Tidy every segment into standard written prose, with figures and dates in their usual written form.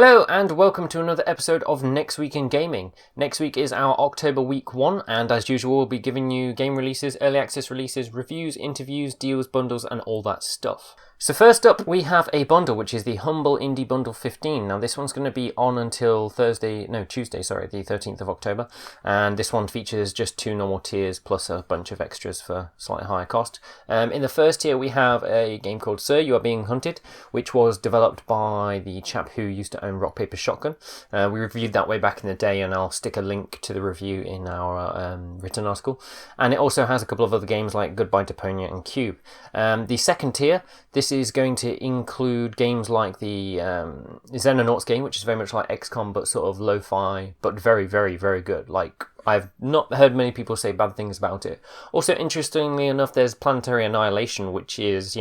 Hello and welcome to another episode of Next Week in Gaming. Next week is our October week 1, and as usual we'll be giving you game releases, early access releases, reviews, interviews, deals, bundles and all that stuff. So first up we have a bundle which is the Humble Indie Bundle 15. Now this one's going to be on until Tuesday, the 13th of October, and this one features just 2 normal tiers plus a bunch of extras for slightly higher cost. In the first tier we have a game called Sir, You Are Being Hunted, which was developed by the chap who used to own Rock Paper Shotgun. We reviewed that way back in the day, and I'll stick a link to the review in our written article. And it also has a couple of other games like Goodbye Deponia and Cube. The second tier, this is going to include games like the Xenonauts game, which is very much like XCOM but sort of lo-fi, but very, very, very good. Like, I've not heard many people say bad things about it. Also, interestingly enough, there's Planetary Annihilation, which is,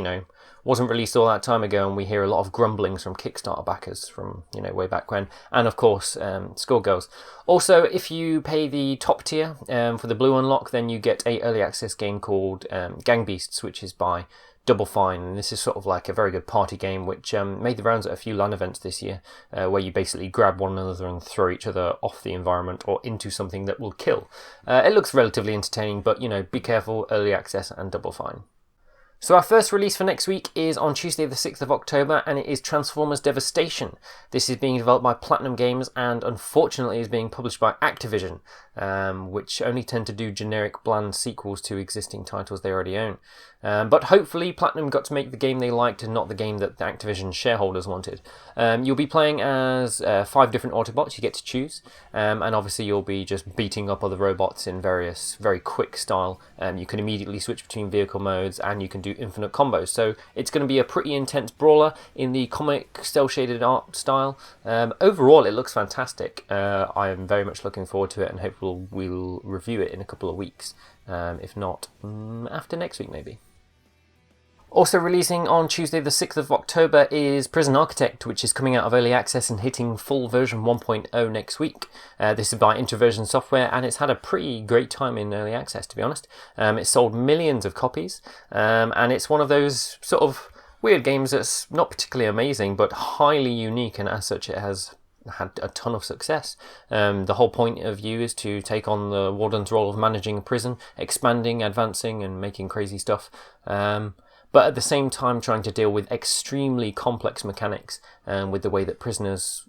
wasn't released all that time ago, and we hear a lot of grumblings from Kickstarter backers from, way back when. And of course, Skullgirls. Also, if you pay the top tier for the Blue Unlock, then you get a early access game called Gang Beasts, which is by Double Fine, and this is sort of like a very good party game which made the rounds at a few LAN events this year, where you basically grab one another and throw each other off the environment or into something that will kill. It looks relatively entertaining, but be careful, early access and Double Fine. So our first release for next week is on Tuesday the 6th of October, and it is Transformers Devastation. This is being developed by Platinum Games and unfortunately is being published by Activision, which only tend to do generic bland sequels to existing titles they already own. But hopefully Platinum got to make the game they liked and not the game that the Activision shareholders wanted. You'll be playing as 5 different Autobots you get to choose, and obviously you'll be just beating up other robots in various very quick style. You can immediately switch between vehicle modes and you can do infinite combos, so it's going to be a pretty intense brawler in the comic cel shaded art style. Overall it looks fantastic. I am very much looking forward to it, and hopefully we'll review it in a couple of weeks, if not after next week maybe. Also releasing on Tuesday the 6th of October is Prison Architect, which is coming out of early access and hitting full version 1.0 next week. This is by Introversion Software, and it's had a pretty great time in early access, to be honest. It's sold millions of copies, and it's one of those sort of weird games that's not particularly amazing but highly unique, and as such it has had a ton of success. The whole point of you is to take on the warden's role of managing a prison, expanding, advancing and making crazy stuff. But at the same time trying to deal with extremely complex mechanics, with the way that prisoners,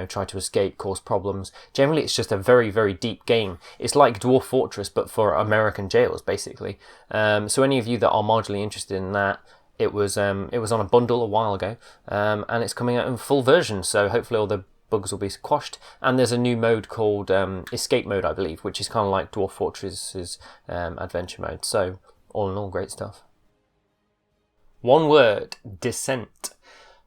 try to escape, cause problems. Generally, it's just a very, very deep game. It's like Dwarf Fortress, but for American jails, basically. So any of you that are marginally interested in that, it was on a bundle a while ago, and it's coming out in full version, so hopefully all the bugs will be quashed. And there's a new mode called Escape Mode, I believe, which is kind of like Dwarf Fortress's adventure mode. So all in all, great stuff. One word, Descent.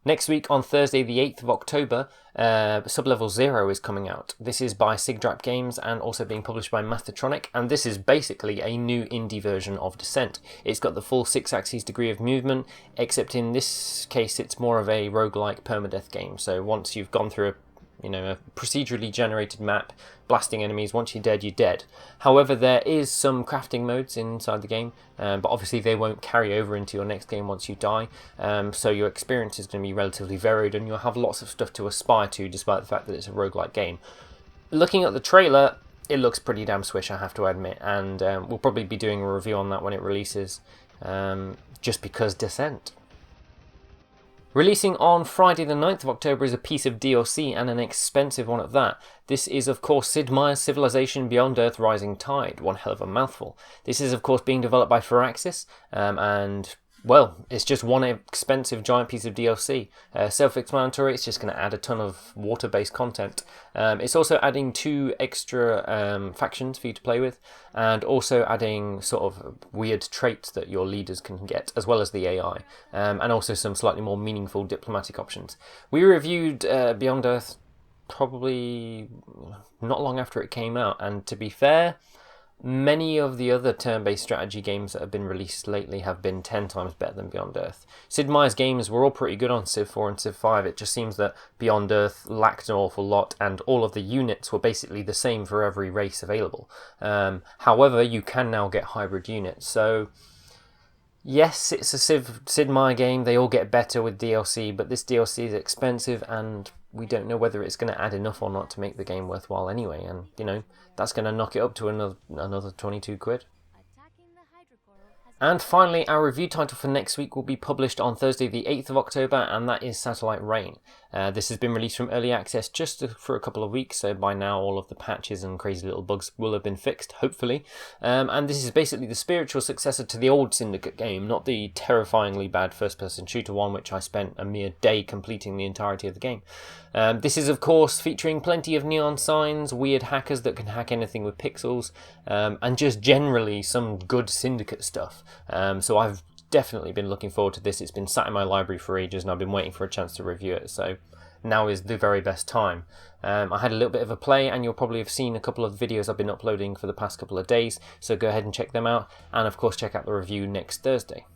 Next week on Thursday the 8th of October, Sublevel 0 is coming out. This is by Sigdrap Games and also being published by Mastertronic, and this is basically a new indie version of Descent. It's got the full 6-axis degree of movement, except in this case it's more of a roguelike permadeath game. So once you've gone through a procedurally generated map, blasting enemies, once you're dead. However, there is some crafting modes inside the game, but obviously they won't carry over into your next game once you die, so your experience is going to be relatively varied and you'll have lots of stuff to aspire to despite the fact that it's a roguelike game. Looking at the trailer, it looks pretty damn swish, I have to admit, and we'll probably be doing a review on that when it releases, just because Descent. Releasing on Friday the 9th of October is a piece of DLC, and an expensive one at that. This is of course Sid Meier's Civilization Beyond Earth Rising Tide, one hell of a mouthful. This is of course being developed by Firaxis, and well, it's just one expensive giant piece of DLC. Self-explanatory, it's just going to add a ton of water-based content. It's also adding 2 extra factions for you to play with, and also adding sort of weird traits that your leaders can get, as well as the AI, and also some slightly more meaningful diplomatic options. We reviewed Beyond Earth probably not long after it came out, and to be fair, many of the other turn-based strategy games that have been released lately have been 10 times better than Beyond Earth. Sid Meier's games were all pretty good on Civ 4 and Civ 5, it just seems that Beyond Earth lacked an awful lot, and all of the units were basically the same for every race available. However, you can now get hybrid units, so yes, it's a Sid Meier game, they all get better with DLC, but this DLC is expensive and we don't know whether it's going to add enough or not to make the game worthwhile anyway, and you know, that's going to knock it up to another 22 quid. And finally, our review title for next week will be published on Thursday the 8th of October, and that is Satellite Rain. This has been released from Early Access just for a couple of weeks, so by now all of the patches and crazy little bugs will have been fixed, hopefully. And this is basically the spiritual successor to the old Syndicate game, not the terrifyingly bad first-person shooter one, which I spent a mere day completing the entirety of the game. This is, of course, featuring plenty of neon signs, weird hackers that can hack anything with pixels, and just generally some good Syndicate stuff. So I've definitely been looking forward to this. It's been sat in my library for ages and I've been waiting for a chance to review it, so now is the very best time. I had a little bit of a play, and you'll probably have seen a couple of videos I've been uploading for the past couple of days, so go ahead and check them out, and of course check out the review next Thursday.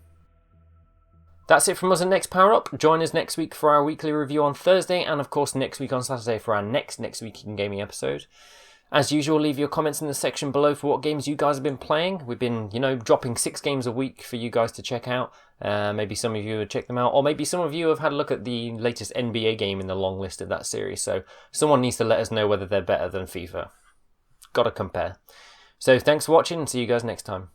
That's it from us at NextPowerUp. Join us next week for our weekly review on Thursday, and of course next week on Saturday for our next Week in Gaming episode. As usual, leave your comments in the section below for what games you guys have been playing. We've been, you know, dropping 6 games a week for you guys to check out. Maybe some of you would check them out, or maybe some of you have had a look at the latest NBA game in the long list of that series. So someone needs to let us know whether they're better than FIFA. Gotta compare. So thanks for watching, and see you guys next time.